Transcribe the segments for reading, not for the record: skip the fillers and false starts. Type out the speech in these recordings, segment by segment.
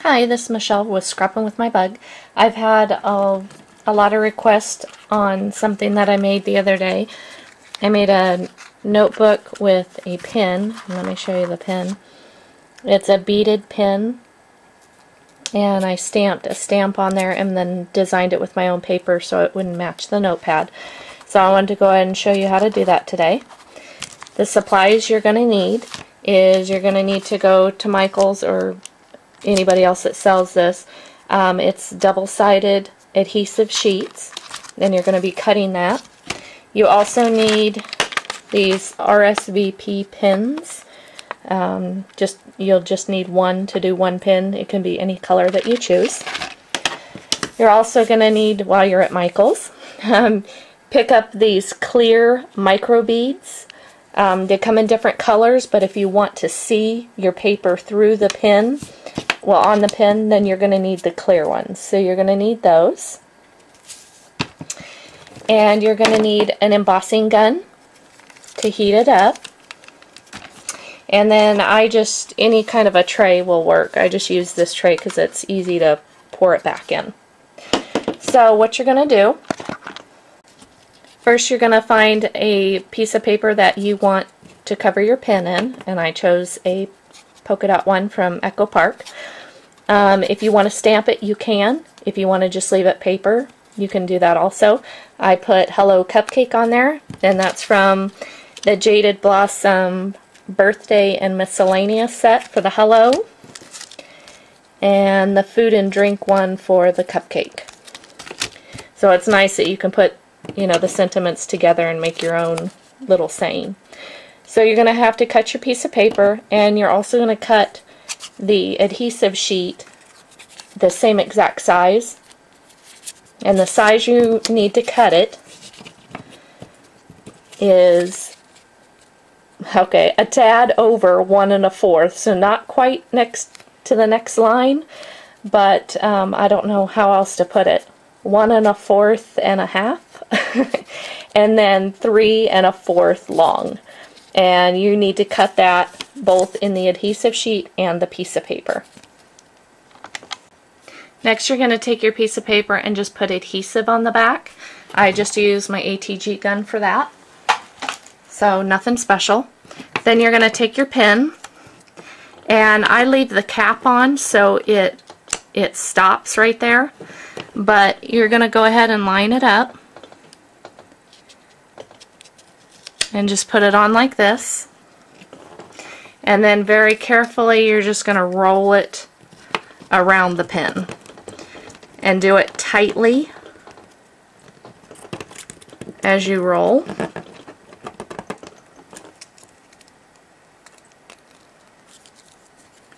Hi, this is Michelle with Scrappin with my bug. I've had a lot of requests on something that I made the other day. I made a notebook with a pen. Let me show you the pen. It's a beaded pen, and I stamped a stamp on there and then designed it with my own paper so it wouldn't match the notepad. So I wanted to go ahead and show you how to do that today. The supplies you're going to need is you're going to need to go to Michael's or anybody else that sells this. It's double-sided adhesive sheets. Then you're going to be cutting that. You also need these RSVP pins. You'll just need one to do one pin. It can be any color that you choose. You're also going to need, while you're at Michael's, pick up these clear micro beads. They come in different colors, but if you want to see your paper through the pin, well, on the pen, then you're going to need the clear ones. So you're going to need those. And you're going to need an embossing gun to heat it up. And then any kind of a tray will work. I just use this tray because it's easy to pour it back in. So what you're going to do, first you're going to find a piece of paper that you want to cover your pen in. And I chose a polka dot one from Echo Park. If you want to stamp it, you can. If you want to just leave it paper, you can do that also. I put Hello Cupcake on there, and that's from the Jaded Blossom Birthday and Miscellaneous set for the Hello, and the Food and Drink one for the cupcake. So it's nice that you can put, the sentiments together and make your own little saying. So you're going to have to cut your piece of paper, and you're also going to cut the adhesive sheet the same exact size. And the size you need to cut it is, a tad over 1 1/4. So not quite next to the next line, but I don't know how else to put it. 1 1/4 and a half, and then 3 1/4 long. And you need to cut that both in the adhesive sheet and the piece of paper. Next, you're going to take your piece of paper and just put adhesive on the back. I just use my ATG gun for that, so nothing special. Then you're going to take your pen, and I leave the cap on so it stops right there, but you're going to go ahead and line it up and just put it on like this. And then very carefully you're just going to roll it around the pen and do it tightly as you roll.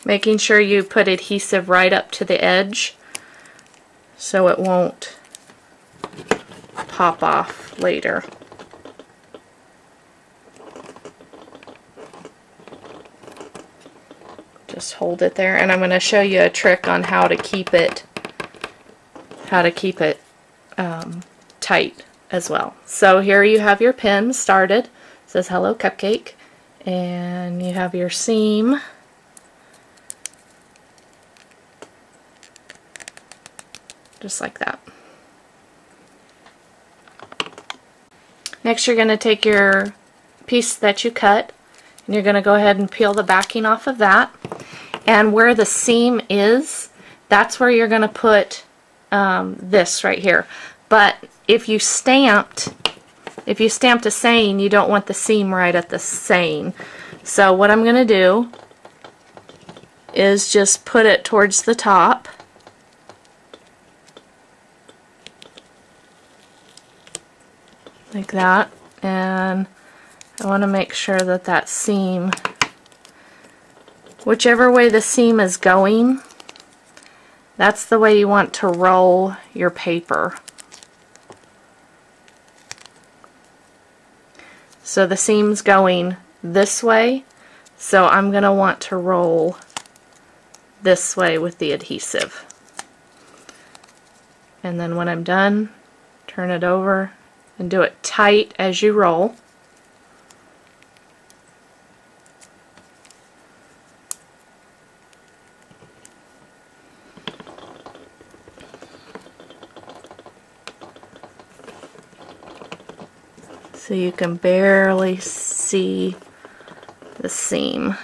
Making sure you put adhesive right up to the edge so it won't pop off later. Just hold it there, and I'm going to show you a trick on how to keep it tight as well. So here you have your pen started. It says Hello Cupcake, and you have your seam. Just like that. Next, you're going to take your piece that you cut, and you're going to go ahead and peel the backing off of that. And where the seam is, that's where you're going to put this right here. But if you stamped a saying, you don't want the seam right at the saying. So what I'm going to do is just put it towards the top. Like that. And I want to make sure that that seam, whichever way the seam is going, that's the way you want to roll your paper. So the seam's going this way, so I'm going to want to roll this way with the adhesive. And then when I'm done, turn it over and do it tight as you roll. So you can barely see the seam.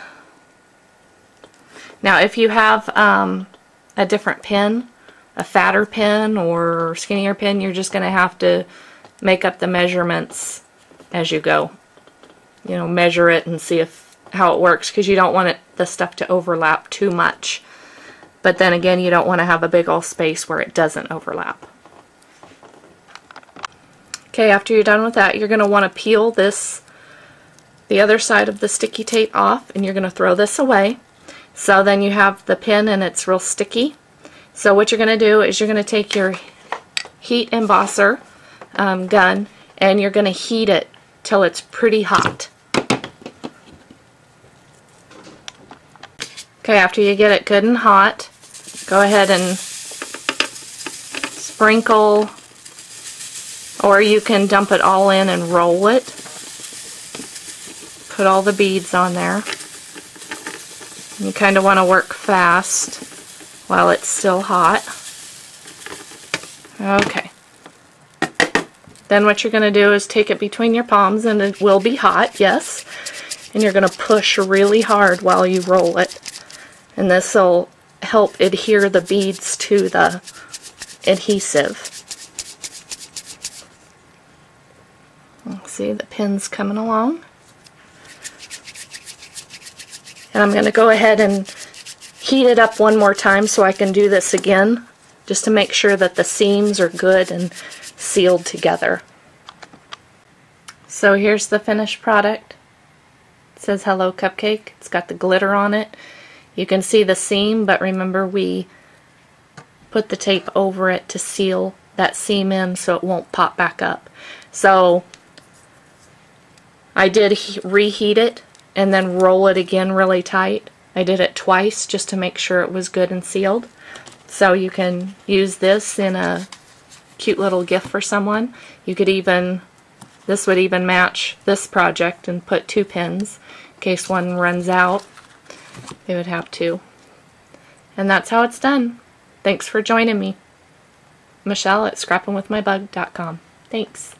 Now if you have a different pin, a fatter pin or skinnier pin, you're just going to have to make up the measurements as you go. You know, measure it and see how it works, because you don't want the stuff to overlap too much. But then again, you don't want to have a big old space where it doesn't overlap. Okay, after you're done with that, you're going to want to peel the other side of the sticky tape off, and you're going to throw this away. So then you have the pin and it's real sticky. So what you're going to do is you're going to take your heat embosser gun and you're going to heat it till it's pretty hot. Okay, after you get it good and hot, go ahead and sprinkle, or you can dump it all in and roll it. Put all the beads on there. You kind of want to work fast while it's still hot. Okay. Then what you're going to do is take it between your palms, and it will be hot, yes. And you're going to push really hard while you roll it. And this will help adhere the beads to the adhesive. See, the pin's coming along. And I'm going to go ahead and heat it up one more time so I can do this again, just to make sure that the seams are good and sealed together. So here's the finished product. It says Hello Cupcake. It's got the glitter on it. You can see the seam, but remember we put the tape over it to seal that seam in so it won't pop back up. So I did reheat it and then roll it again really tight. I did it twice just to make sure it was good and sealed. So you can use this in a cute little gift for someone. You could even, this would even match this project and put 2 pins in case one runs out. They would have 2. And that's how it's done. Thanks for joining me. Michelle at scrappinwithmybug.com. Thanks.